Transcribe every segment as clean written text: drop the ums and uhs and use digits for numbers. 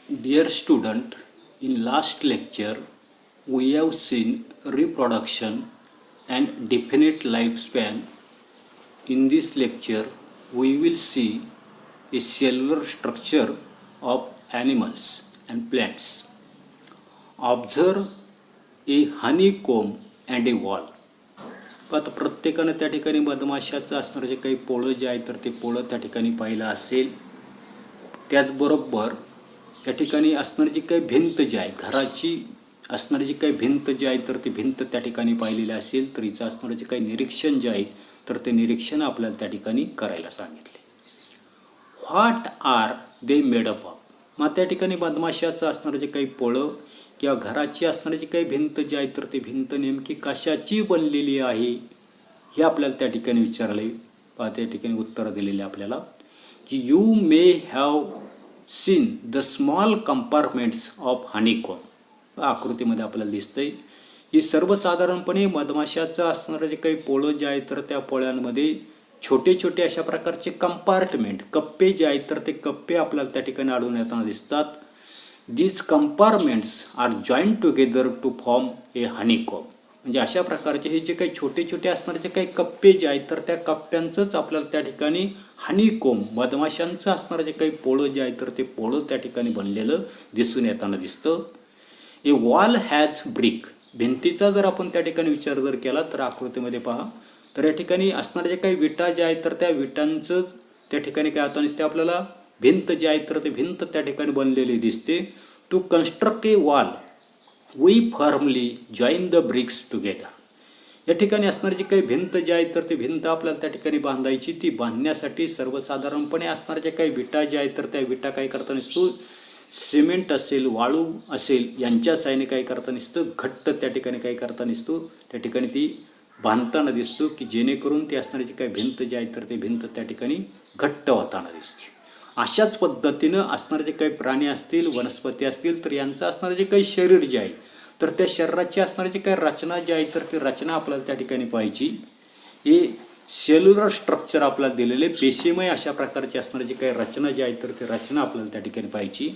Dear student, in last lecture we have seen reproduction and definite lifespan. In this lecture we will see a cellular structure of animals and plants. Observe a honeycomb and a wall. आता प्रत्येकानं त्या ठिकाणी मधमाशाचं असणारं जे काही पोळं जे आहे तर ते पोळं त्या ठिकाणी पाहिलं असेल. त्याचबरोबर त्या ठिकाणी असणारी जी काही भिंत जी आहे घराची असणारी जी काही भिंत जी आहे तर ती भिंत त्या ठिकाणी पाहिलेली असेल तर हिचं असणारं जे काही निरीक्षण जे आहे तर ते निरीक्षण आपल्याला त्या ठिकाणी करायला सांगितले. What are they made up of. मग त्या ठिकाणी मधमाशाचं असणारं जे काही पोळं किंवा घराची असणारी जी काही भिंत जी आहे तर ती भिंत नेमकी कशाची बनलेली आहे हे आपल्याला त्या ठिकाणी विचारले. त्या ठिकाणी उत्तर दिलेले आपल्याला की you may have seen the small compartments of honeycomb. आकृतीमध्ये आपल्याला दिसतंय की सर्वसाधारणपणे मधमाशाचं असणारं जे काही पोळं जे आहे तर त्या पोळ्यांमध्ये छोटे छोटे अशा प्रकारचे कंपार्टमेंट कप्पे जे आहेत तर ते कप्पे आपल्याला त्या ठिकाणी आढळून येताना दिसतात. These compartments are joined together to form a honeycomb. म्हणजे अशा प्रकारचे हे जे काही छोटे छोटे असणारे जे काही कप्पे जे आहेत तर त्या कप्प्यांचंच आपल्याला त्या ठिकाणी हनीकोम मधमाशांचं असणारं जे काही पोळं जे आहे तर ते पोळं त्या ठिकाणी बनलेलं दिसून येताना दिसतं. ए वॉल हॅज ब्रिक. भिंतीचा जर आपण त्या ठिकाणी विचार जर केला तर आकृतीमध्ये पहा तर या ठिकाणी असणारे जे काही विटा जे आहेत तर त्या विटांचं त्या ठिकाणी काय होतं दिसते आपल्याला भिंत जी आहे तर ती भिंत त्या ठिकाणी बनलेली दिसते. To construct a wall we firmly join the bricks together. या ठिकाणी असणारी जी काही भिंत जी आहे तर ती भिंत आपल्याला त्या ठिकाणी बांधायची. ती बांधण्यासाठी सर्वसाधारणपणे असणाऱ्या ज्या काही विटा ज्या आहेत तर त्या विटा काय करता नसतो सिमेंट असेल वाळू असेल यांच्या साहाय्याने काय करता नसतं घट्ट त्या ठिकाणी काय करता नसतो त्या ठिकाणी ती बांधताना दिसतो की जेणेकरून ती असणारी जी काही भिंत जी आहे तर ती भिंत त्या ठिकाणी घट्ट होताना दिसते. अशाच पद्धतीनं असणारे जे काही प्राणी असतील वनस्पती असतील तर यांचं असणारं जे काही शरीर जे आहे तर त्या शरीराची असणारी जी काही रचना जी आहे तर ती रचना आपल्याला त्या ठिकाणी पाहिजे. हे सेल्युलर स्ट्रक्चर आपल्याला दिलेले पेशीमय अशा प्रकारची असणारी जी काही रचना जी आहे तर ती रचना आपल्याला त्या ठिकाणी पाहिजे.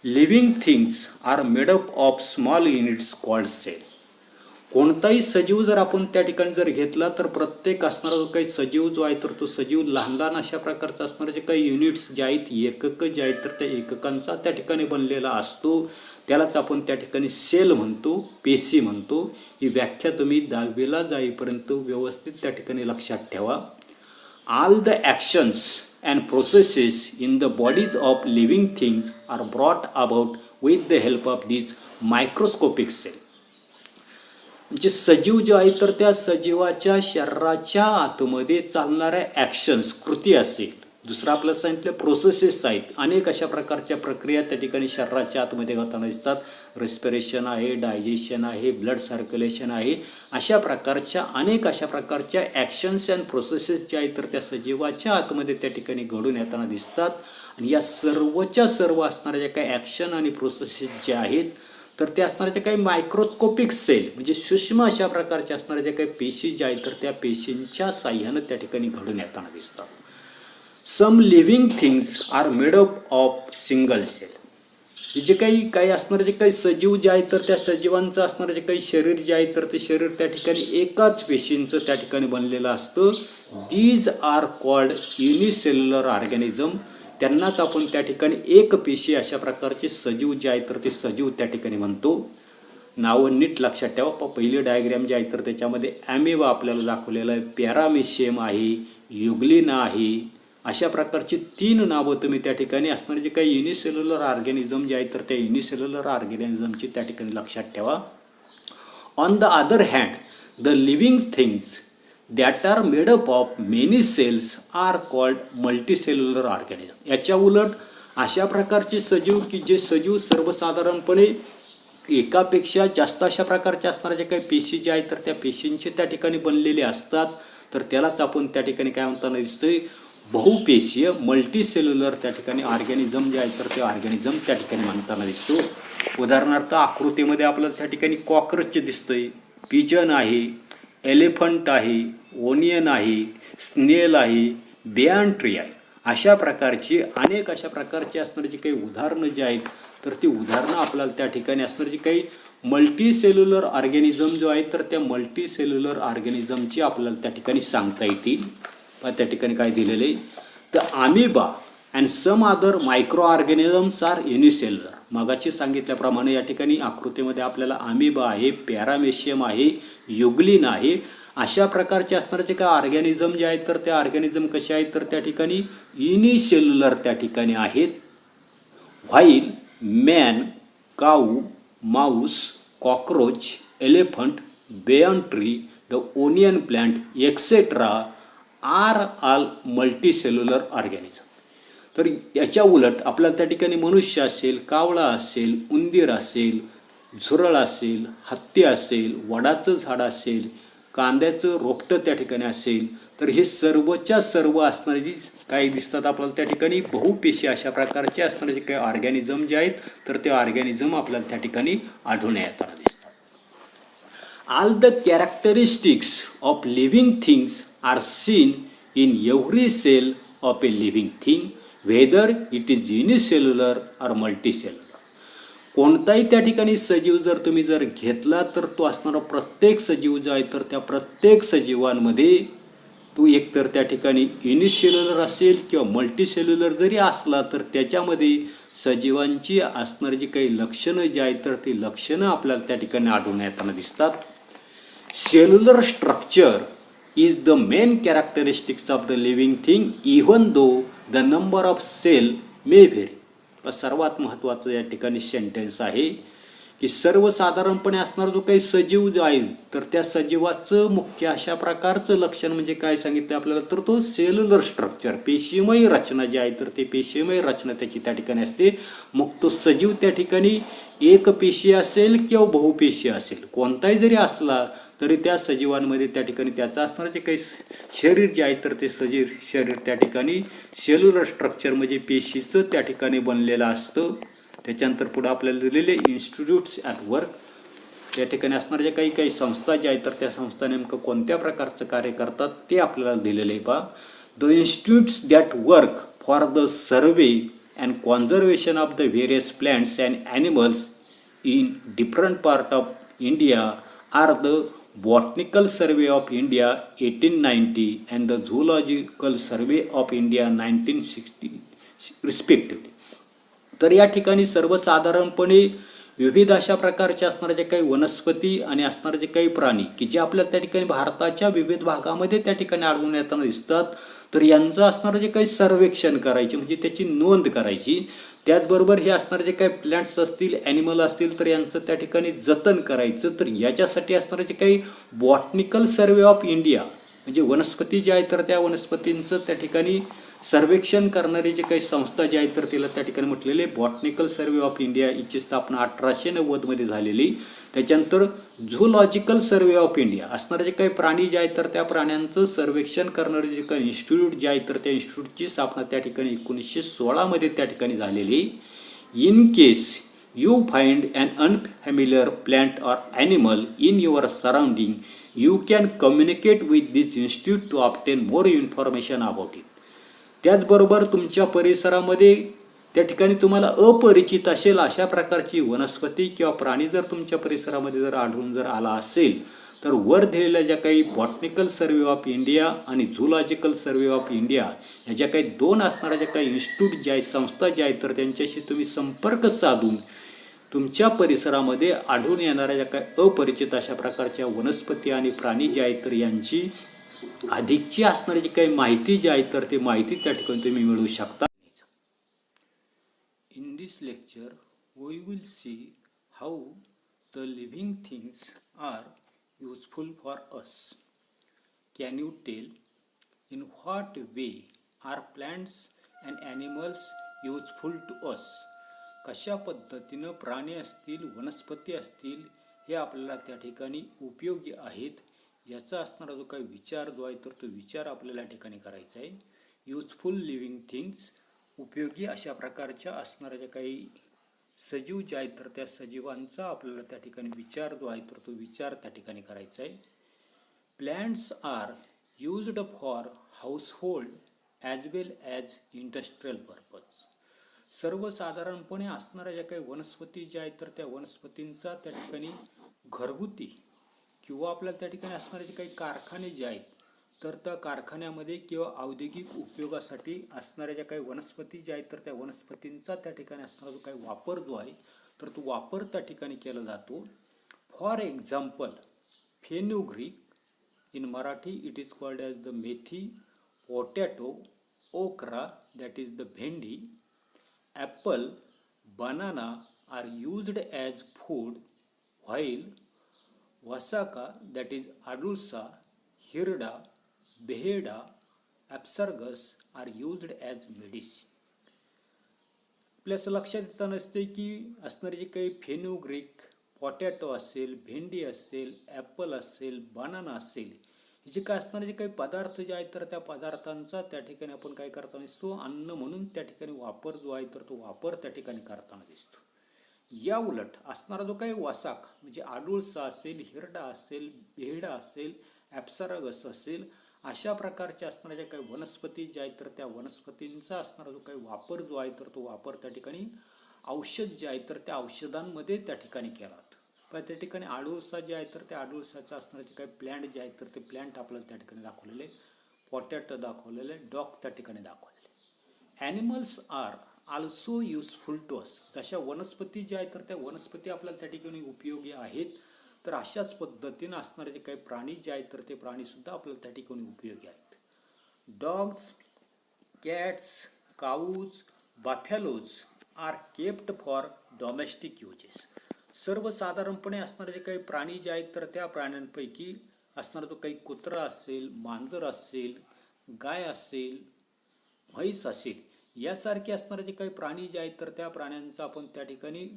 Living things are made up of small units called cell. कोणताही सजीव जर आपण त्या ठिकाणी जर घेतला तर प्रत्येक असणारा जो काही सजीव जो आहे तर तो सजीव लहान लहान अशा प्रकारचा असणारे जे काही युनिट्स जे आहेत एकक जे आहेत तर त्या एककांचा त्या ठिकाणी बनलेला असतो. त्यालाच आपण त्या ठिकाणी सेल म्हणतो पेशी म्हणतो. ही व्याख्या तुम्ही 10वीला जाईपर्यंत व्यवस्थित त्या ठिकाणी लक्षात ठेवा. All the actions and processes in the bodies of living things are brought about with the help of these microscopic cell. म्हणजे सजीव जे आहे तर त्या सजीवाच्या शरीराच्या आतमध्ये चालणाऱ्या ॲक्शन्स कृती असेल. दुसरं आपल्याला सांगितलं प्रोसेसेस आहेत. अनेक अशा प्रकारच्या प्रक्रिया त्या ठिकाणी शरीराच्या आतमध्ये होताना दिसतात. रेस्पिरेशन आहे डायजेशन आहे ब्लड सर्क्युलेशन आहे. अशा प्रकारच्या अनेक अशा प्रकारच्या ॲक्शन्स अँड प्रोसेसेस जे आहेत तर त्या सजीवाच्या आतमध्ये त्या ठिकाणी घडून येताना दिसतात. आणि या सर्वच्या सर्व असणाऱ्या ज्या काही ॲक्शन आणि प्रोसेसेस जे आहेत तर ते असणारे काही मायक्रोस्कोपिक सेल म्हणजे सूक्ष्म अशा प्रकारच्या असणाऱ्या ज्या काही पेशी ज्या आहेत तर त्या पेशींच्या साह्यानं त्या ठिकाणी घडून येताना दिसतात. Some living things are made up of single cell. हे जे काही असणारे जे काही सजीव जे आहेत तर त्या सजीवांचं असणारं जे काही शरीर जे आहे तर ते शरीर त्या ठिकाणी एकाच पेशींचं त्या ठिकाणी बनलेलं असतं. These are called unicellular organism. त्यांनाच आपण त्या ठिकाणी एक पेशी अशा प्रकारचे सजीव जे आहे तर ते सजीव त्या ठिकाणी म्हणतो. नावं नीट लक्षात ठेवा. पहिली डायग्रॅम जे आहे तर त्याच्यामध्ये ॲमेबा आपल्याला दाखवलेलं आहे पॅरामेशियम आहे युग्लिना आहे. अशा प्रकारची 3 नावं तुम्ही त्या ठिकाणी असणारे जे काही युनिसेल्युलर ऑर्गॅनिझम जे आहे तर त्या युनिसेल्युलर ऑर्गॅनिझमची त्या ठिकाणी लक्षात ठेवा. On the other hand the living things that are made up of many cells are called multicellular organism. याच्या उलट अशा प्रकारचे सजीव की जे सजीव सर्वसाधारणपणे एकापेक्षा जास्त अशा प्रकारच्या असणाऱ्या ज्या काही पेशी ज्या आहेत तर त्या पेशींचे त्या ठिकाणी बनलेले असतात तर त्यालाच आपण त्या ठिकाणी काय म्हणताना दिसतोय बहुपेशीय मल्टीसेल्युलर त्या ठिकाणी ऑर्गॅनिझम जे आहे तर ते ऑर्गॅनिझम त्या ठिकाणी म्हणताना दिसतो. उदाहरणार्थ आकृतीमध्ये आपल्याला त्या ठिकाणी कॉकरोच दिसतोय पिजन आहे एलिफंट आहे ओनियन आहे स्नेल आहे बियान ट्री आहे. अशा प्रकारची अनेक अशा प्रकारची असणारी जी काही उदाहरणं जी आहेत तर ती उदाहरणं आपल्याला त्या ठिकाणी असणार जी काही मल्टी सेल्युलर ऑर्गॅनिझम जो आहे तर त्या मल्टी सेल्युलर ऑर्गॅनिझमची आपल्याला त्या ठिकाणी सांगता येतील. त्या ठिकाणी काय दिलेलं आहे तर amoeba and some other micro organisms are unicellular. मागाशी सांगितल्याप्रमाणे या ठिकाणी आकृतीमध्ये आपल्याला अमिबा आहे, पॅरामेशियम आहे, युग्लिन आहे, अशा प्रकारचे असणारे जे काय ऑर्गॅनिझम जे आहेत तर त्या ऑर्गॅनिझम कसे आहेत तर त्या ठिकाणी युनिसेल्युलर त्या ठिकाणी आहेत. While man, cow, mouse, cockroach, elephant, banyan tree, the onion plant etcetera are all multicellular organism. तर याच्या उलट आपल्याला त्या ठिकाणी मनुष्य असेल, कावळा असेल, उंदीर असेल, झुरळ असेल, हत्ती असेल, वडाचं झाड असेल, कांद्याचं रोपटं त्या ठिकाणी असेल, तर हे सर्वच्या सर्व असणारे जी काही दिसतात आपल्याला त्या ठिकाणी बहुपेशी अशा प्रकारचे असणारे जे काही ऑर्गॅनिझम जे आहेत तर ते ऑर्गॅनिझम आपल्याला त्या ठिकाणी आढळून येताना दिसतात. All the characteristics of living things are seen in every cell of a living thing whether it is unicellular or multicellular. कोणताही त्या ठिकाणी सजीव जर तुम्ही घेतला तर तो असणारा प्रत्येक सजीव जो आहे तर त्या प्रत्येक सजीवांमध्ये तो एकतर त्या ठिकाणी युनिसेल्युलर असेल किंवा मल्टीसेल्युलर जरी असला तर त्याच्यामध्ये सजीवांची असणारी जी काही लक्षणं जी आहेत तर ती लक्षणं आपल्याला त्या ठिकाणी आढळून येताना दिसतात. Cellular structure is the main characteristics of the living thing even though the number of cell may vary. सर्वात महत्त्वाचं या ठिकाणी सेंटेन्स आहे की सर्वसाधारणपणे असणारा जो काही सजीव जो आहे तर त्या सजीवाचं मुख्य अशा प्रकारचं लक्षण म्हणजे काय सांगितलं आपल्याला तर तो सेल्युलर स्ट्रक्चर, पेशीमय रचना जी आहे तर ते पेशीमय रचना त्याची त्या ठिकाणी असते. मग तो सजीव त्या ठिकाणी एक पेशी असेल किंवा बहुपेशी असेल, कोणताही जरी असला तरी त्या सजीवांमध्ये त्या ठिकाणी त्याचं असणारं जे काही शरीर जे आहे तर ते शरीर त्या ठिकाणी सेल्युलर स्ट्रक्चर म्हणजे पेशीचं त्या ठिकाणी बनलेलं असतं. त्याच्यानंतर पुढे आपल्याला दिलेले इन्स्टिट्यूट्स ॲट वर्क, त्या ठिकाणी असणाऱ्या ज्या काही संस्था ज्या आहेत तर त्या संस्था नेमकं कोणत्या प्रकारचं कार्य करतात ते आपल्याला दिलेलं आहे. पहा, the institutes that work for the survey and conservation of the various plants and animals in different part of India are the Botanical Survey of India 1890 and the Zoological Survey of India 1960 respectively. तर या ठिकाणी सर्वसाधारणपणे विविध अशा प्रकारचे असणारे जे काही वनस्पती आणि असणारे जे काही प्राणी की जे आपल्याला त्या ठिकाणी भारताच्या विविध भागामध्ये त्या ठिकाणी आढळून येताना दिसतात तर यांचं असणारं जे काही सर्वेक्षण करायचे म्हणजे त्याची नोंद करायची. त्याचबरोबर हे असणारे जे काही प्लॅन्ट्स असतील, ॲनिमल असतील तर यांचं त्या ठिकाणी जतन करायचं. तर याच्यासाठी असणारं जे काही बॉटनिकल सर्वे ऑफ इंडिया म्हणजे वनस्पती जे आहे तर त्या वनस्पतींचं त्या ठिकाणी सर्वेक्षण करणारी जे काही संस्था जी आहे तर तिला त्या ठिकाणी म्हटलेले बॉटनिकल सर्वे ऑफ इंडिया याची स्थापना 1890 झालेली. त्याच्यानंतर झूलॉजिकल सर्वे ऑफ इंडिया असणारे जे काही प्राणी जे आहेत तर त्या प्राण्यांचं सर्वेक्षण करणारे जे काही इन्स्टिट्यूट जे आहे तर त्या इन्स्टिट्यूटची स्थापना त्या ठिकाणी 1916 त्या ठिकाणी झालेली. In case you find an unfamiliar plant or animal in your surrounding you can communicate with this institute to obtain more information about it. त्याचबरोबर तुमच्या परिसरामध्ये त्या ठिकाणी तुम्हाला अपरिचित असेल अशा प्रकारची वनस्पती किंवा प्राणी जर तुमच्या परिसरामध्ये जर आढळून जर आला असेल तर वर दिलेल्या ज्या काही बॉटनिकल सर्वे ऑफ इंडिया आणि झूलॉजिकल सर्वे ऑफ इंडिया या ज्या काही दोन असणाऱ्या ज्या काही इन्स्टिट्यूट ज्या आहेत संस्था ज्या आहेत तर त्यांच्याशी तुम्ही संपर्क साधून तुमच्या परिसरामध्ये आढळून येणाऱ्या ज्या काही अपरिचित अशा प्रकारच्या वनस्पती आणि प्राणी जे आहेत तर यांची अधिकची असणारी जी काही माहिती जी आहे तर ती माहिती त्या ठिकाणी तुम्ही मिळवू शकता. In this lecture, we will see how the living things are useful for us. Can you tell in what way are plants and animals useful to us? कशा पद्धतीनं प्राणी असतील, वनस्पती असतील हे आपल्याला त्या ठिकाणी उपयोगी आहेत याचा असणारा जो काही विचार जो आहे तर तो विचार आपल्याला या ठिकाणी करायचा आहे. युजफुल लिव्हिंग थिंग्स उपयोगी अशा प्रकारच्या असणाऱ्या ज्या काही सजीव जे आहेत तर त्या सजीवांचा आपल्याला त्या ठिकाणी विचार जो आहे तर तो विचार त्या ठिकाणी करायचा आहे. Plants are used for household as well as industrial purpose. सर्वसाधारणपणे असणाऱ्या ज्या काही वनस्पती ज्या आहेत तर त्या वनस्पतींचा त्या ठिकाणी घरगुती किंवा आपल्याला त्या ठिकाणी असणारे जे काही कारखाने जे आहेत तर त्या कारखान्यामध्ये किंवा औद्योगिक उपयोगासाठी असणाऱ्या ज्या काही वनस्पती ज्या आहेत तर त्या वनस्पतींचा त्या ठिकाणी असणारा जो काही वापर जो आहे तर तो वापर त्या ठिकाणी केला जातो. For example fenugreek, in Marathi it is called as the methi, potato, okra that is the bhendi, apple, banana are used as food, while vasaka that is adulsa, hirda, beheda, apsargus are used as medicine. आपल्या असं लक्षात येतं नसते की असणारे जे काही fenugreek, potato असेल, भेंडी असेल, ॲपल असेल, बनाना असेल, हे जे काय असणारे जे काही पदार्थ जे आहेत तर त्या पदार्थांचा त्या ठिकाणी आपण काय करताना दिसतो, अन्न म्हणून त्या ठिकाणी वापर जो आहे तर तो वापर त्या ठिकाणी करताना दिसतो. या उलट असणारा जो काही वसाक म्हणजे आडुळसा असेल, हिरडा असेल, बेहडा असेल, ॲप्सरागस असेल, अशा प्रकारच्या असणाऱ्या ज्या काही वनस्पती ज्या आहेत तर त्या वनस्पतींचा असणारा जो काही वापर जो आहे तर तो वापर त्या ठिकाणी औषध जे आहे तर त्या औषधांमध्ये त्या ठिकाणी केला जातो. पण त्या ठिकाणी आडुळसा जे आहे तर त्या आडुळसाचं असणारे जे काही प्लॅन्ट जे आहेत तर ते प्लॅन्ट आपल्याला त्या ठिकाणी दाखवलेले, पोटॅटो दाखवलेले, डॉग त्या ठिकाणी दाखवलेले. Animals are also useful to us. जशा वनस्पती ज्या आहेत तर त्या वनस्पती आपल्याला त्या ठिकाणी उपयोगी आहेत तर अशाच पद्धतीनं असणारे जे काही प्राणी जे आहेत तर ते प्राणीसुद्धा आपल्याला त्या ठिकाणी उपयोगी आहेत. Dogs, cats, cows, buffaloes are kept for domestic uses. सर्वसाधारणपणे असणारे जे काही प्राणी जे आहेत तर त्या प्राण्यांपैकी असणारा जो काही कुत्रा असेल, मांजर असेल, गाय असेल, म्हैस असेल, यासारखे असणारे जे काही प्राणी जे आहेत तर त्या प्राण्यांचा आपण त्या ठिकाणी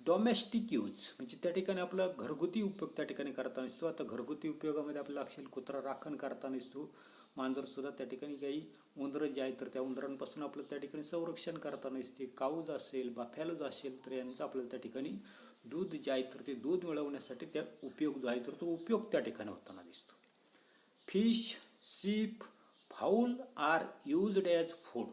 डॉमेस्टिक यूज म्हणजे त्या ठिकाणी आपला घरगुती उपयोग त्या ठिकाणी करताना दिसतो. आता घरगुती उपयोगामध्ये आपल्याला असेल कुत्रा राखण करताना दिसतो, मांजरसुद्धा त्या ठिकाणी काही उंदरं जे आहेत तर त्या उंदरांपासून आपलं त्या ठिकाणी संरक्षण करताना दिसते. काऊज असेल, बफॅलोज असेल तर यांचं आपल्याला त्या ठिकाणी दूध जे आहे तर ते दूध मिळवण्यासाठी त्या उपयोग जो आहे तर तो उपयोग त्या ठिकाणी होताना दिसतो. Fish, sheep, fowl are used as food,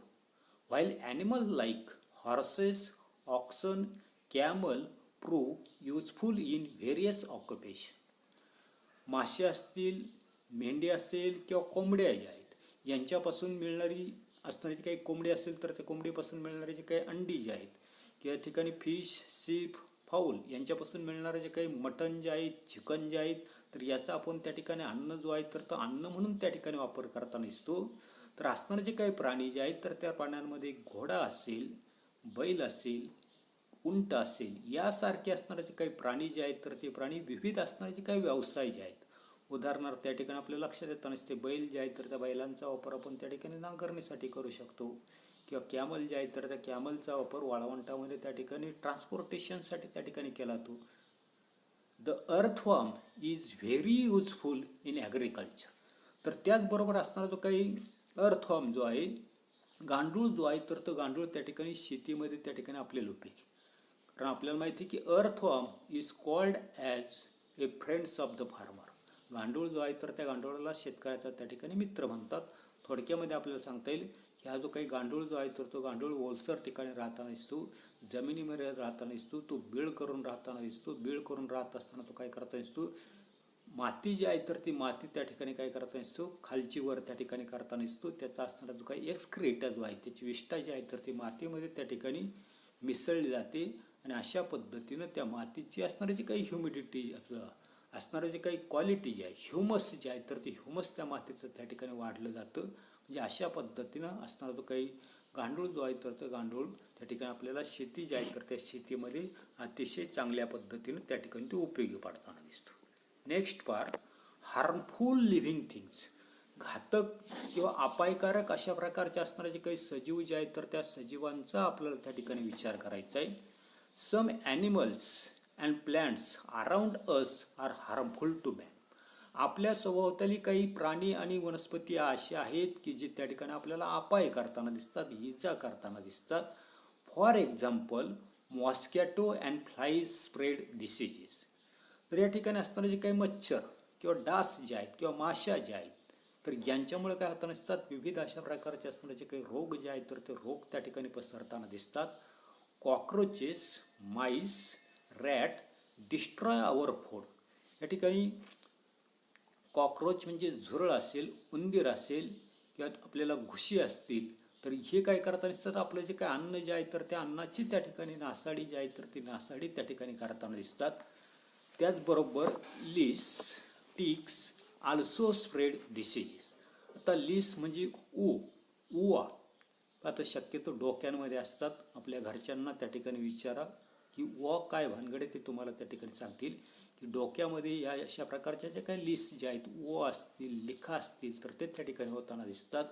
while animals like horses, oxen, camel prove useful in various occupations. मासे असतील, मेंढी असेल किंवा कोंबड्या ज्या आहेत यांच्यापासून मिळणारी असणारी जी काही कोंबडी असेल तर त्या कोंबडीपासून मिळणारी जी काही अंडी जी आहेत किंवा ठिकाणी फिश, शीप, फाऊल यांच्यापासून मिळणारे जे काही मटण जे आहेत, चिकन जे आहेत तर याचा आपण त्या ठिकाणी अन्न जो आहे तर तो अन्न म्हणून त्या ठिकाणी वापर करताना दिसतो. तर असणारे जे काही प्राणी जे आहेत तर त्या प्राण्यांमध्ये घोडा असेल, बैल असेल, उंट असेल, यासारखे असणारे जे काही प्राणी जे आहेत तर ते प्राणी विविध असणारे जे काही व्यवसाय जे आहेत. उदाहरणार्थ त्या ठिकाणी आपल्याला लक्षात येताना दिसते बैल जे आहेत तर त्या बैलांचा वापर आपण त्या ठिकाणी नांगरणीसाठी करू शकतो किंवा कॅमल जे आहेत तर त्या कॅमलचा वापर वाळवंटामध्ये त्या ठिकाणी ट्रान्सपोर्टेशनसाठी त्या ठिकाणी केला जातो. The earthworm is very useful in agriculture. तर त्याचबरोबर असणारा जो काही अर्थवॉर्म जो आहे, गांडूळ जो आहे तर तो गांडूळ त्या ठिकाणी शेतीमध्ये त्या ठिकाणी आपल्याला उपयोगी. कारण आपल्याला माहिती आहे की earthworm is called as A friends of the farmer. गांडूळ जो आहे तर त्या गांडूळाला शेतकऱ्याचा त्या ठिकाणी मित्र म्हणतात. थोडक्यामध्ये आपल्याला सांगता येईल ह्या जो काही गांडूळ जो आहे तर तो गांडूळ ओलसर ठिकाणी राहताना दिसतो, जमिनीमध्ये राहताना दिसतो, तो बीळ करून राहताना दिसतो. बीळ करून राहत असताना तो काय करताना दिसतो, माती जी आहे तर ती माती त्या ठिकाणी काय करताना दिसतो, खालची वर त्या ठिकाणी करताना दिसतो. त्याचा असणारा जो काही एक्सक्रेटा जो आहे त्याची विष्ठा जी आहे तर ती मातीमध्ये त्या ठिकाणी मिसळली जाते आणि अशा पद्धतीनं त्या मातीची असणारी जी काही ह्युमिडिटी असणारं जे काही क्वालिटी जी आहे, ह्युमस जे आहे तर ते ह्युमस त्या मातीचं त्या ठिकाणी वाढलं जातं. म्हणजे अशा पद्धतीनं असणारा जो काही गांडूळ जो आहे तर तो गांडूळ त्या ठिकाणी आपल्याला शेती जी आहे तर त्या शेतीमध्ये अतिशय चांगल्या पद्धतीनं त्या ठिकाणी ते उपयोगी पडताना दिसतो. Next part, harmful living things. घातक किंवा अपायकारक अशा प्रकारचे असणारे जे काही सजीव जे आहेत तर त्या सजीवांचा आपल्याला त्या ठिकाणी विचार करायचा आहे. Some animals and plants around us are harmful to man. आपल्या सभोवताली काही प्राणी आणि वनस्पती असे आहेत की जे त्या ठिकाणी आपल्याला अपाय करताना दिसतात, इजा करताना दिसतात. For example mosquito and flies spread diseases. तर या ठिकाणी असणारे जे काही मच्छर किंवा डास जे आहेत किंवा माशा ज्या आहेत तर यांच्यामुळे काय होताना दिसतात, विविध अशा प्रकारचे असणारे जे काही रोग जे आहेत तर ते रोग त्या ठिकाणी पसरताना दिसतात. कॉक्रोचेस, माईस, रॅट डिस्ट्रॉय आवर फूड. या ठिकाणी कॉक्रोच म्हणजे झुरळ असेल, उंदीर असेल किंवा आपल्याला घुशी असतील, तर हे काय करताना दिसतात, आपलं जे काय अन्न जे आहे तर त्या अन्नाची त्या ठिकाणी नासाडी जी आहे तर ती नासाडी त्या ठिकाणी करताना दिसतात. त्याचबरोबर lice, ticks also spread diseases. आता लिस म्हणजे उवा. आता शक्यतो डोक्यांमध्ये असतात. आपल्या घरच्यांना त्या ठिकाणी विचारा की काय भानगडे ते तुम्हाला त्या ठिकाणी सांगतील की डोक्यामध्ये या अशा प्रकारच्या ज्या काही लिस ज्या आहेत, असतील, लिखा असतील, तर ते त्या ठिकाणी होताना दिसतात.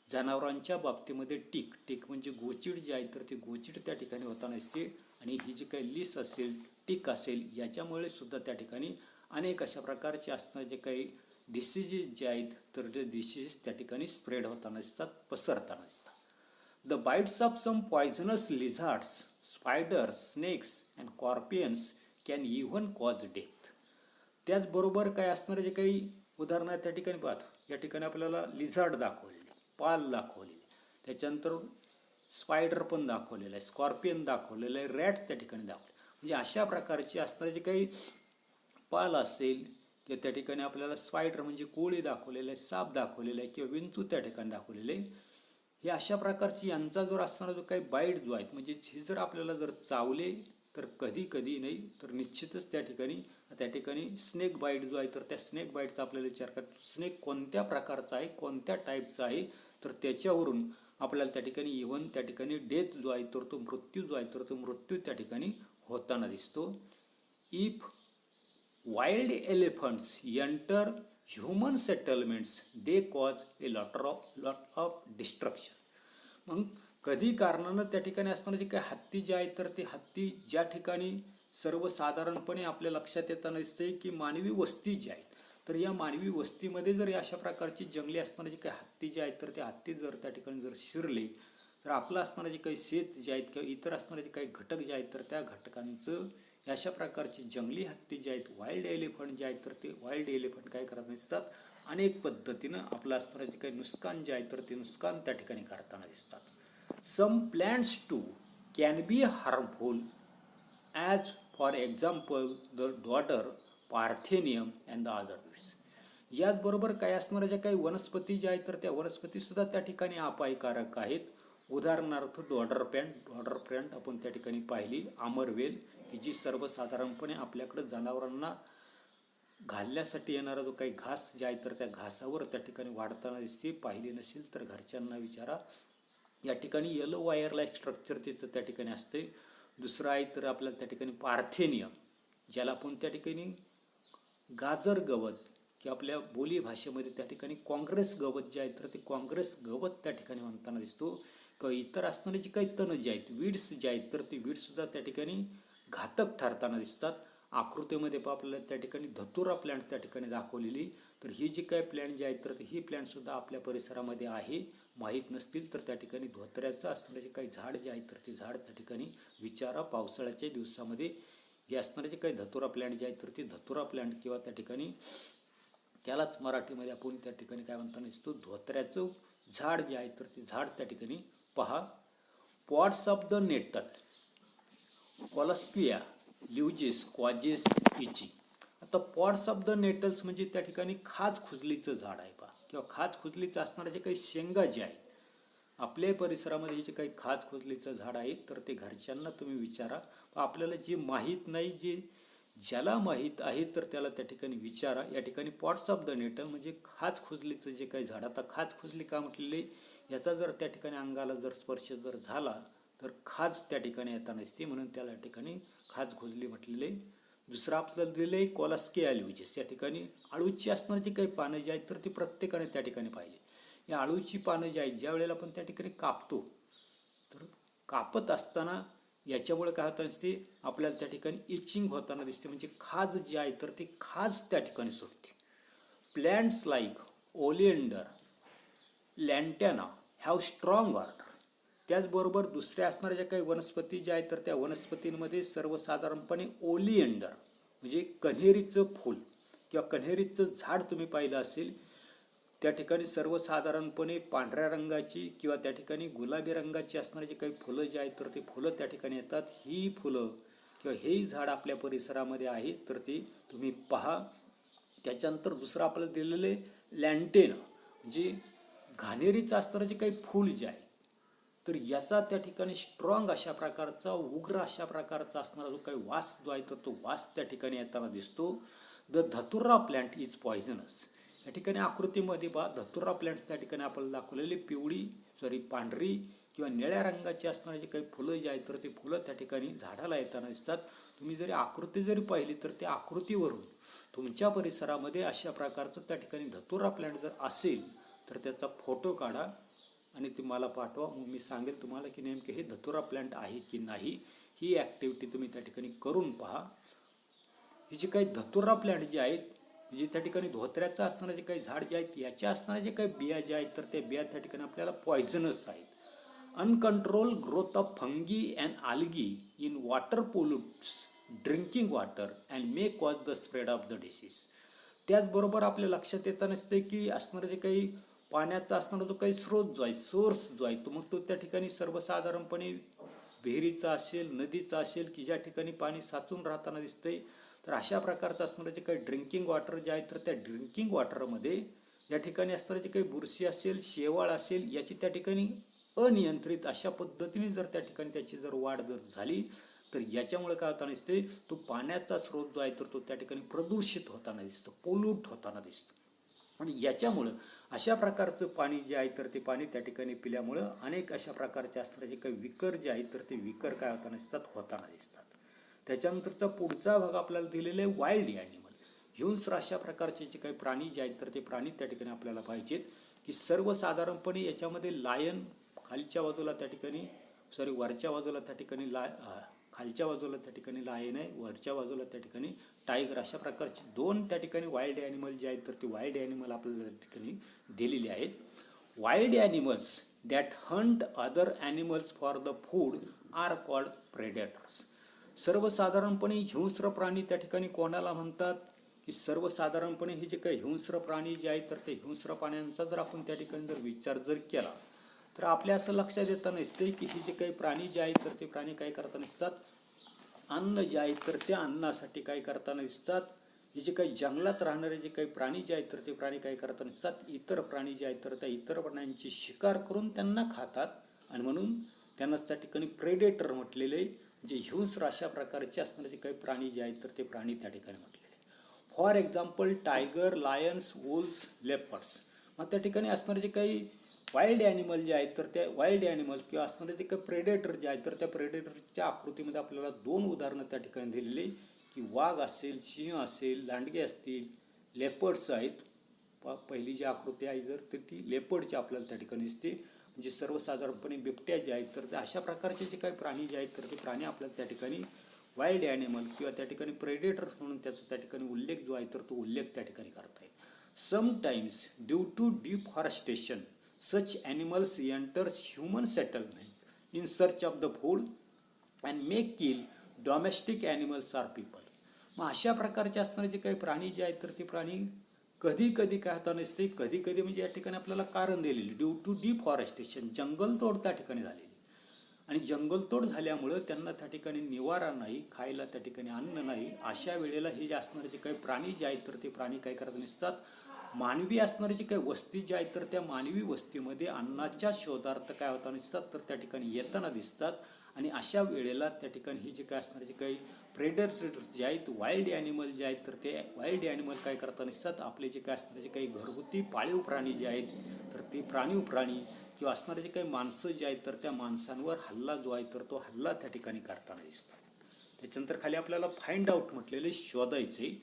जनावरांच्या बाबतीमध्ये टिक म्हणजे गोचिड जे आहे तर ते गोचिड त्या ठिकाणी होताना दिसते. आणि ही जी काही लिस असेल, टिक असेल, याच्यामुळे सुद्धा त्या ठिकाणी अनेक अशा प्रकारचे असणारे जे काही डिसीजेस जे आहेत तर ते डिसीजेस त्या ठिकाणी स्प्रेड होताना दिसतात, पसरताना दिसतात. The bites of some poisonous lizards, spiders, snakes and scorpions can even cause death. त्याचबरोबर काय असणारे जे काही उदाहरणं त्या ठिकाणी पाहतो, या ठिकाणी आपल्याला लिझार्ड दाखवलेले, पाल दाखवलेले, त्याच्यानंतर स्पायडर पण दाखवलेलं आहे, स्कॉर्पियन दाखवलेलं आहे, रॅट त्या ठिकाणी दाखवले. म्हणजे अशा प्रकारचे असणारे जे काही पाल असेल किंवा त्या ठिकाणी आपल्याला स्पायडर म्हणजे कोळी दाखवलेलं आहे, साप दाखवलेला आहे किंवा विंचू त्या ठिकाणी दाखवलेले आहे. हे अशा प्रकारची यांचा जर असणारा जो काही बाईट जो आहे म्हणजे हे जर आपल्याला जर चावले तर कधी नाही तर निश्चितच त्या ठिकाणी स्नेक बाईट जो आहे तर त्या स्नेक बाईटचा आपल्याला विचार करतो, स्नेक कोणत्या प्रकारचा आहे, कोणत्या टाईपचा आहे, तर त्याच्यावरून आपल्याला त्या ठिकाणी इव्हन त्या ठिकाणी डेथ जो आहे तर तो मृत्यू जो आहे तर तो मृत्यू त्या ठिकाणी होताना दिसतो. If wild elephants enter human settlements they cause a lot of destruction. मग कधी कारणानं त्या ठिकाणी असताना जे काही हत्ती जे आहे तर ते हत्ती ज्या ठिकाणी सर्वसाधारणपणे आपल्या लक्षात येताना दिसते की मानवी वस्ती जी आहे तर या मानवी वस्तीमध्ये जर अशा प्रकारची जंगली असताना जे काही हत्ती जे आहेत तर ते हत्ती जर त्या ठिकाणी जर शिरले तर आपलं असणारे जे काही शेत जे आहेत किंवा इतर असणारे जे काही घटक जे आहेत तर त्या घटकांचं अशा प्रकारची जंगली हत्ती जे आहेत, वाईल्ड एलिफंट जे आहेत तर ते वाईल्ड एलिफंट काय करत दिसतात, अनेक पद्धतीनं आपलं असणारं जे काही नुकसान जे आहे तर ते नुकसान त्या ठिकाणी करताना दिसतात. Some plants too can be harmful as for example the datura, parthenium and the other weeds. याचबरोबर काय असणाऱ्या ज्या काही वनस्पती ज्या आहेत तर त्या वनस्पतीसुद्धा त्या ठिकाणी अपायकारक आहेत. उदाहरणार्थ डॉडर प्लॅन्ट आपण त्या ठिकाणी पाहिली, आमरवेल, की जी सर्वसाधारणपणे आपल्याकडं जनावरांना घालण्यासाठी येणारा जो काही घास जे आहे तर त्या घासावर त्या ठिकाणी वाढताना दिसते. पाहिली नसेल तर घरच्यांना विचारा. या ठिकाणी येलो वायर लाईक स्ट्रक्चर तिचं त्या ठिकाणी असते. दुसरं आहे तर आपल्याला त्या ठिकाणी पार्थेनियम, ज्याला आपण त्या ठिकाणी गाजर गवत की आपल्या बोली भाषेमध्ये त्या ठिकाणी काँग्रेस गवत जे आहे तर ते काँग्रेस गवत त्या ठिकाणी म्हणताना दिसतो. किंवा इतर असणारे जे काही तण जे आहेत, वीड्स जे आहेत तर ते वीड्ससुद्धा त्या ठिकाणी घातक ठरताना दिसतात. आकृतीमध्ये आपल्याला त्या ठिकाणी धतुरा प्लॅन्ट त्या ठिकाणी दाखवलेली. तर ही जी काही प्लॅन्ट जे आहेत तर ही प्लॅन्टसुद्धा आपल्या परिसरामध्ये आहे. माहीत नसतील तर त्या ठिकाणी धोत्र्याचं असणारे जे काही झाड जे आहे तर ते झाड त्या ठिकाणी विचारा. पावसाळ्याच्या दिवसामध्ये हे असणारे जे काही धतुरा प्लॅन्ट जे आहेत तर ते धतुरा प्लॅन्ट किंवा त्या ठिकाणी त्यालाच मराठीमध्ये आपण त्या ठिकाणी काय म्हणताना दिसतो, धोत्र्याचं झाड जे आहे तर ते झाड त्या ठिकाणी पहा. पॉट्स ऑफ द नेटल, कॉलस्क्विया, ल्युजिस, क्वाजेस, इची. आता पॉट्स ऑफ द नेटल्स म्हणजे त्या ठिकाणी खाज खुजलीचं झाड आहे पहा, किंवा खाज खुजलीचं असणारे जे काही शेंगा जे आहेत आपल्या परिसरामध्ये जे काही खाज खुजलीचं झाड आहे तर ते घरच्यांना तुम्ही विचारा. आपल्याला जे माहीत नाही, जे ज्याला माहीत आहे तर त्याला त्या ठिकाणी विचारा. या ठिकाणी पॉट्स ऑफ द नेटल म्हणजे खाज खुजलीचं जे काही झाड. आता खाज खुजली का म्हटलेले, याचा जर त्या ठिकाणी अंगाला जर स्पर्श जर झाला तर खाज त्या ठिकाणी येताना दिसते, म्हणून त्याला ठिकाणी खाज खुजली म्हटलेले. दुसरं आपल्याला दिलेलं आहे कॉलस्किया ल्युजिस. या ठिकाणी आळूची असणारी जी काही पानं जी आहेत तर ती प्रत्येकाने त्या ठिकाणी पाहिली. या आळूची पानं जी आहेत ज्या वेळेला आपण त्या ठिकाणी कापतो तर कापत असताना याच्यामुळे काय होताना दिसते, आपल्याला त्या ठिकाणी इचिंग होताना दिसते, म्हणजे खाज जी आहे तर ती खाज त्या ठिकाणी सुटते. Plants like oleander, lantana have strong odour. त्याचबरोबर दुसऱ्या असणाऱ्या ज्या काही वनस्पती ज्या आहेत तर त्या वनस्पतींमध्ये सर्वसाधारणपणे ओलिएंडर म्हणजे कन्हेरीचं फूल किंवा कन्हेरीचं झाड तुम्ही पाहिलं असेल. त्या ठिकाणी सर्वसाधारणपणे पांढऱ्या रंगाची किंवा त्या ठिकाणी गुलाबी रंगाची असणारी जी काही फुलं जी आहेत तर ती फुलं त्या ठिकाणी येतात. ही फुलं किंवा हेही झाड आपल्या परिसरामध्ये आहे तर ते तुम्ही पहा. त्याच्यानंतर दुसरं आपल्याला दिलेले लँटेन म्हणजे घाणेरीचं असणारं जे काही फूल जे आहे तर याचा त्या ठिकाणी स्ट्रॉंग अशा प्रकारचा उग्र अशा प्रकारचा असणारा जो काही वास जो आहे तर तो वास त्या ठिकाणी येताना दिसतो. द धतुरा प्लॅन्ट इज पॉयझनस. या ठिकाणी आकृतीमध्ये पहा धतुरा प्लॅन्ट्स त्या ठिकाणी आपल्याला दाखवलेली पांढरी किंवा निळ्या रंगाची असणारी जे काही फुलं जी आहेत तर ती फुलं त्या ठिकाणी झाडाला येताना दिसतात. तुम्ही जरी आकृती जरी पाहिली तर त्या आकृतीवरून तुमच्या परिसरामध्ये अशा प्रकारचं त्या ठिकाणी धतुरा प्लॅन्ट जर असेल तर त्याचा फोटो काढा आणि ते मला पाठवा. मग मी सांगेल तुम्हाला की नेमके हे धतुरा प्लॅन्ट आहे की नाही. ही ॲक्टिव्हिटी तुम्ही त्या ठिकाणी करून पहा. ही जी काही धतुरा प्लॅन्ट जे आहेत जे त्या ठिकाणी धोत्र्याचं असणारं जे काही झाड जे आहेत याच्या असणारे जे काही बिया जे आहेत तर त्या बिया त्या ठिकाणी आपल्याला पॉयझनस आहेत. Uncontrol growth of fungi and algae in water pollutes drinking water and may cause the spread of the disease. त्याचबरोबर आपल्या लक्षात येतं नसते की असणारं जे काही पाण्याचा असणारा जो काही स्रोत जो आहे सोर्स जो आहे तो मग तो त्या ठिकाणी सर्वसाधारणपणे विहिरीचा असेल नदीचा असेल की ज्या ठिकाणी पाणी साचून राहताना दिसतंय. तर अशा प्रकारचं असणारं जे काही ड्रिंकिंग वॉटर जे आहे तर त्या ड्रिंकिंग वॉटरमध्ये या ठिकाणी असणारं जे काही बुरशी असेल शेवाळ असेल याची त्या ठिकाणी अनियंत्रित अशा पद्धतीने जर त्या ठिकाणी त्याची जर वाढ जर झाली तर याच्यामुळे काय होताना दिसते तो पाण्याचा स्रोत जो आहे तर तो त्या ठिकाणी प्रदूषित होताना दिसतो पोल्यूट होताना दिसतो. आणि याच्यामुळं अशा प्रकारचं पाणी जे आहे तर ते पाणी त्या ठिकाणी पिल्यामुळं अनेक अशा प्रकारचे असणारे जे काही विकर जे आहेत तर ते विकर काय होताना दिसतात. त्याच्यानंतरचा पुढचा भाग आपल्याला दिलेला आहे वाईल्ड ॲनिमल. हिंस्र अशा प्रकारचे जे काही प्राणी जे आहेत तर ते प्राणी त्या ठिकाणी आपल्याला पाहिजेत की सर्वसाधारणपणे याच्यामध्ये लायन खालच्या बाजूला त्या ठिकाणी वरच्या बाजूला त्या ठिकाणी खालच्या बाजूला त्या ठिकाणी लायन आहे वरच्या बाजूला त्या ठिकाणी टायगर अशा प्रकारचे दोन त्या ठिकाणी वाईल्ड ॲनिमल जे आहेत तर ते वाईल्ड ॲनिमल आपल्याला त्या ठिकाणी दिलेले आहेत. Wild animals that hunt other animals for the food are called predators. सर्वसाधारणपणे हिंस्र प्राणी त्या ठिकाणी कोणाला म्हणतात की सर्वसाधारणपणे हे जे काही हिंस्र प्राणी जे आहेत तर ते हिंस्र प्राण्यांचा जर आपण त्या ठिकाणी जर विचार जर केला तर आपल्या असं लक्षात येतं नसते की हे जे काही प्राणी जे आहेत तर ते प्राणी काय करताना दिसतात अन्न जे आहेत तर त्या अन्नासाठी काय करताना दिसतात. हे जे काही जंगलात राहणारे जे काही प्राणी जे आहेत तर ते प्राणी काय करताना दिसतात इतर प्राणी जे आहेत तर त्या इतर प्राण्यांची शिकार करून त्यांना खातात आणि म्हणून त्यांनाच त्या ठिकाणी प्रेडेटर म्हटलेले जे हिंस्र अशा प्रकारचे असणारे जे काही प्राणी जे आहेत तर ते प्राणी त्या ठिकाणी म्हटलेले. For example tiger lions wolves leopards. मग त्या ठिकाणी असणारे जे काही वाईल्ड ॲनिमल जे आहेत तर त्या वाईल्ड ॲनिमल किंवा असणारे जे काही प्रेडेटर जे आहेत तर त्या प्रेडेटरच्या आकृतीमध्ये आपल्याला दोन उदाहरणं त्या ठिकाणी दिलेली की वाघ असेल सिंह असेल लांडगे असतील लेपर्ड्स आहेत. पहिली जी आकृती आहे जर तर ती लेपर्डची आपल्याला त्या ठिकाणी दिसते म्हणजे सर्वसाधारणपणे बिबट्या जे आहेत तर त्या अशा प्रकारचे जे काही प्राणी जे आहेत तर ते प्राणी आपल्याला त्या ठिकाणी वाईल्ड ॲनिमल किंवा त्या ठिकाणी प्रेडेटर्स म्हणून त्याचा त्या ठिकाणी उल्लेख जो आहे तर तो उल्लेख त्या ठिकाणी करता येईल. Sometimes due to deforestation such animals enters human settlement in search of the food and may kill domestic animals or people. मग अशा प्रकारचे असणारे जे काही प्राणी जे आहेत तर ते प्राणी कधी कधी काय होता नसते कधी कधी म्हणजे या ठिकाणी आपल्याला कारण दिलेली ड्यू टू डिफॉरेस्टेशन जंगलतोड त्या ठिकाणी झालेली आणि जंगलतोड झाल्यामुळं त्यांना त्या ठिकाणी निवारा नाही खायला त्या ठिकाणी अन्न नाही. अशा वेळेला हे जे असणारे जे काही प्राणी जे आहेत तर ते प्राणी काय करत नसतात मानवी असणारी जी काही वस्ती जी आहे तर त्या मानवी वस्तीमध्ये अन्नाच्या शोधार्थ काय होताना दिसतात तर त्या ठिकाणी येताना दिसतात. आणि अशा वेळेला त्या ठिकाणी हे जे काय असणारे जे काही प्रेडेटर्स जे आहेत वाईल्ड ॲनिमल जे आहेत तर ते वाईल्ड ॲनिमल काय करताना दिसतात आपले जे काय असणारे जे काही घरगुती पाळीव प्राणी जे आहेत तर ते प्राणी किंवा असणारे जे काही माणसं जे आहेत तर त्या माणसांवर हल्ला जो आहे तर तो हल्ला त्या ठिकाणी करताना दिसतात. त्याच्यानंतर खाली आपल्याला फाइंड आउट म्हटलेले शोधायचे.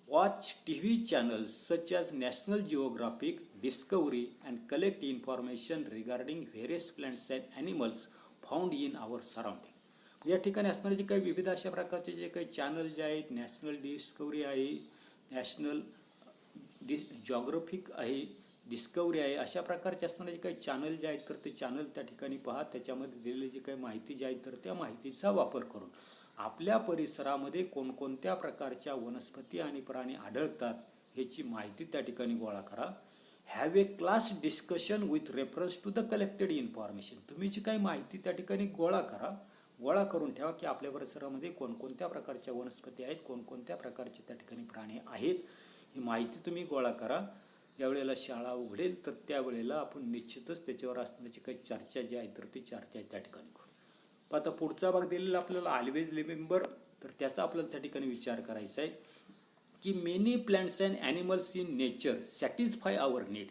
Watch TV channels such as National Geographic, Discovery and collect information regarding various plants and animals found in our surrounding. या ठिकाणी असणारे जे काही विविध अशा प्रकारचे जे काही चॅनल जे आहेत नॅशनल डिस्कवरी आहे नॅशनल जॉग्राफिक आहे डिस्कवरी आहे अशा प्रकारचे असणारे जे काही चॅनल जे आहेत तर ते चॅनल त्या ठिकाणी पहा. त्याच्यामध्ये दिलेली जी काही माहिती जी आहे तर त्या माहितीचा वापर करून आपल्या परिसरामध्ये कोणकोणत्या प्रकारच्या वनस्पती आणि प्राणी आढळतात ह्याची माहिती त्या ठिकाणी गोळा करा. Have a class discussion with reference to the collected information. तुम्ही जी काही माहिती त्या ठिकाणी गोळा करून ठेवा की आपल्या परिसरामध्ये कोणकोणत्या प्रकारच्या वनस्पती आहेत, कोणकोणत्या प्रकारचे त्या ठिकाणी प्राणी आहेत, ही माहिती तुम्ही गोळा करा. ज्यावेळेला शाळा उघडेल तर त्यावेळेला आपण निश्चितच त्याच्यावर असण्याची काही चर्चा जी आहे तर ती चर्चा त्या ठिकाणी करू. पण आता पुढचा भाग दिलेला आपल्याला ऑलवेज रिमेंबर, तर त्याचा आपल्याला त्या ठिकाणी विचार करायचा आहे की many plants and animals in nature satisfy our need.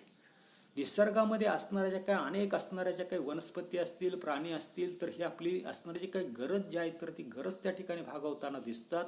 निसर्गामध्ये असणाऱ्या ज्या काही अनेक असणाऱ्या ज्या काही वनस्पती असतील, प्राणी असतील, तर ही आपली असणारी जी काही गरज जी आहे तर ती गरज त्या ठिकाणी भागवताना दिसतात.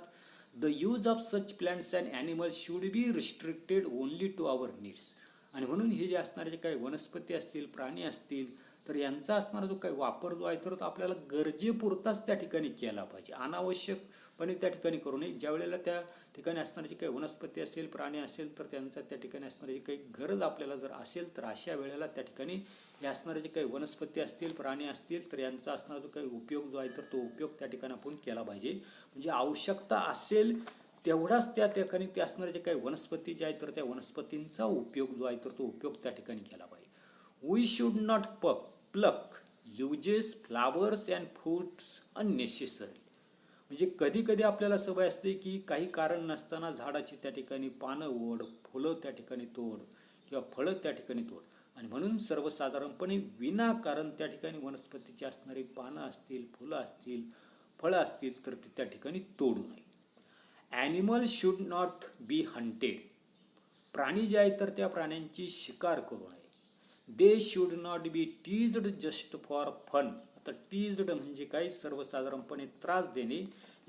The use of such plants and animals should be restricted only to our needs. आणि म्हणून हे जे असणारे जे काही वनस्पती असतील, प्राणी असतील, तर यांचा असणारा जो काही वापर जो आहे तर तो आपल्याला गरजेपुरताच त्या ठिकाणी केला पाहिजे, अनावश्यकपणे त्या ठिकाणी करू नये. ज्या वेळेला त्या ठिकाणी असणारी जी काही वनस्पती असेल, प्राणी असेल, तर त्यांचा त्या ठिकाणी असणारी जी काही गरज आपल्याला जर असेल तर अशा वेळेला त्या ठिकाणी हे असणारे जे काही वनस्पती असतील, प्राणी असतील, तर यांचा असणारा जो काही उपयोग जो आहे तर तो उपयोग त्या ठिकाणी आपण केला पाहिजे. म्हणजे आवश्यकता असेल तेवढाच त्या ठिकाणी ते असणारे जे काही वनस्पती जे आहेत तर त्या वनस्पतींचा उपयोग जो आहे तर तो उपयोग त्या ठिकाणी केला पाहिजे. We should not pluck uses flowers and fruits unnecessary. म्हणजे कधी कधी आपल्याला सवय असते की काही कारण नसताना झाडाची त्या ठिकाणी पानं ओढ, फुलं त्या ठिकाणी तोड किंवा फळं त्या ठिकाणी तोड. आणि म्हणून सर्वसाधारणपणे विनाकारण त्या ठिकाणी वनस्पतीची असणारी पानं असतील, फुलं असतील, फळं असतील तर ती त्या ठिकाणी तोडू नये. Animal should not be hunted. प्राणी जे आहेत तर त्या प्राण्यांची शिकार करू नये. They should not be teased just for fun. आता टीज्ड म्हणजे काय, सर्वसाधारणपणे त्रास देणे.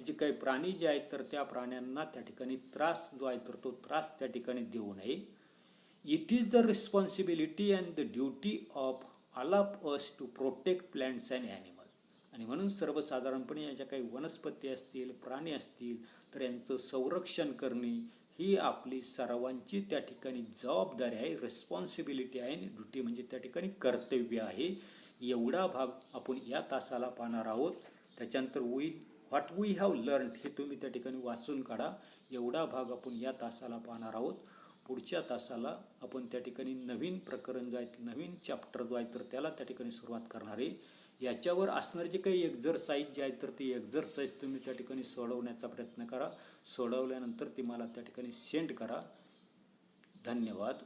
जे काही प्राणी जे आहेत तर त्या प्राण्यांना त्या ठिकाणी त्रास जो आहे तर तो त्रास त्या ठिकाणी देऊ नये. It is the responsibility and the duty of all of us to protect plants and animal. आणि म्हणून सर्वसाधारणपणे या ज्या काही वनस्पती असतील, प्राणी असतील, तर यांचं संरक्षण करणे ही आपली सर्वांची त्या ठिकाणी जबाबदारी आहे, रिस्पॉन्सिबिलिटी आहे. ड्युटी म्हणजे त्या ठिकाणी कर्तव्य आहे. एवढा भाग आपण या तासाला पाहणार आहोत. त्याच्यानंतर व्हॉट वी हॅव लर्न हे तुम्ही त्या ठिकाणी वाचून काढा. एवढा भाग आपण या तासाला पाहणार आहोत. पुढच्या तासाला आपण त्या ठिकाणी नवीन प्रकरण जो आहे, नवीन चॅप्टर जो आहे तर त्याला त्या ठिकाणी सुरुवात करणार आहे. याच्यावर असणारे जे काही एक्झरसाईज जे आहेत तर ती एक्झरसाईज तुम्ही त्या ठिकाणी सोडवण्याचा प्रयत्न करा. सोडवल्यानंतर ती मला त्या ठिकाणी सेंड करा. धन्यवाद.